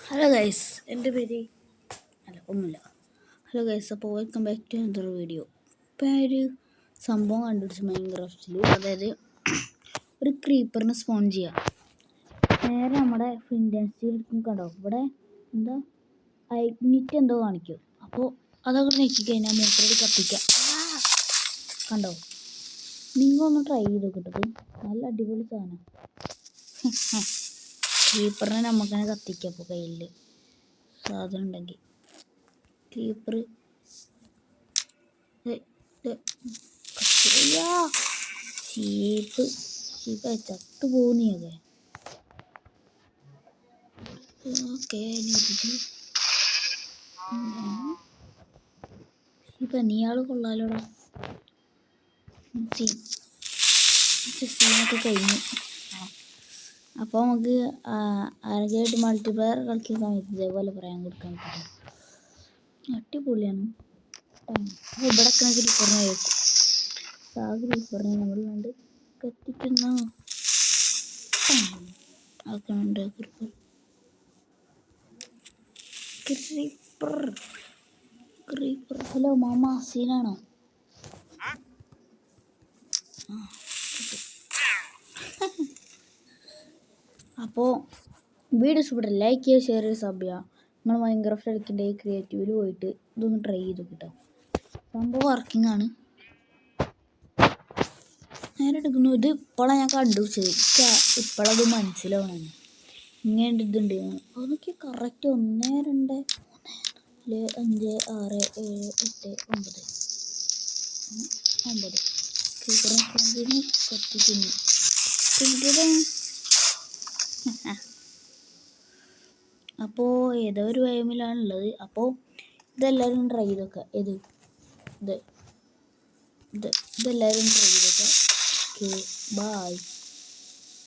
Hello guys, എൻ്റെ പേര് ഒന്നുമില്ല. ഹലോ ഗൈസ്, അപ്പോൾ welcome back to another video. ഇപ്പോൾ ഒരു സംഭവം കണ്ടുപിടിച്ചു മൈൻക്രാഫ്റ്റിൽ. അതായത് ഒരു ക്രീപ്പറിനെ സ്പോൺ ചെയ്യുക. നേരെ നമ്മുടെ ഫിൻഡൻസി എടുക്കും. കണ്ടോ, ഇവിടെ എന്താ ഐഗ്നിറ്റ് എന്തോ കാണിക്കും. അപ്പോൾ അതവിടെ നോക്കിക്കഴിഞ്ഞാൽ മൂത്രത്തിൽ കത്തിക്കാം. കണ്ടോ, നിങ്ങളൊന്ന് ട്രൈ ചെയ്ത് നോക്കിട്ടത്. നല്ല അടിപൊളി സാധനം. ക്രീപ്പറിനെ നമുക്ക് തന്നെ കത്തിക്കാം. അപ്പോൾ കയ്യിൽ സാധനം ഉണ്ടെങ്കിൽ ക്രീപ്പർ ഷീപ്പ് ചത്തു പോകുന്നൊക്കെ. Okay, sheep നീയാൾ കൊള്ളാലോടാ. സീനൊക്കെ കഴിഞ്ഞു. അപ്പോൾ നമുക്ക് ആരെങ്കിലും മൾട്ടിപ്ലെയർ കളിക്കുന്ന സമയത്ത് ഇതേപോലെ പറയാൻ കൊടുക്കാൻ പറ്റും. അടിപൊളിയാണ്. ഇവിടെ ക്രീപ്പറിനെ കേൾക്കും. ആ ക്രീപ്പറിനെ നമ്മൾ കണ്ട് കത്തിക്കുന്ന ആക്കുന്നുണ്ട്. ക്രീപ്പർ ഹലോ മാമ, സീനാണോ? അപ്പോൾ വീഡിയോ ഇഷ്ടപ്പെട്ട ലൈക്ക് ചെയ്യുക, ഷെയർ ചെയ്യുക, സബ് ചെയ്യുക. നിങ്ങൾ മൈൻക്രാഫ്റ്റ് കളിക്കേണ്ട ക്രിയേറ്റീവിൽ പോയിട്ട് ഇതൊന്ന് ട്രൈ ചെയ്ത് കിട്ടും. സംഭവം വർക്കിംഗ് ആണ്. നേരെ എടുക്കുന്നു. ഇത് ഇപ്പോഴാണ് ഞാൻ കണ്ടുപിടിച്ചത്. ഇപ്പോഴത് മനസ്സിലാവണം. ഇങ്ങനെ ഇതുണ്ട് അതൊക്കെ കറക്റ്റ്. 1 2 3 4 5 6 7 8 9 കത്തിക്കുന്നു. അപ്പോൾ ഏതോ ഒരു വയമിലാണുള്ളത്. അപ്പോൾ ഇതെല്ലാവരും ട്രൈ ചെയ്തൊക്കെ. ഇതെല്ലാവരും ട്രൈ ചെയ്തൊക്കെ. Okay, by.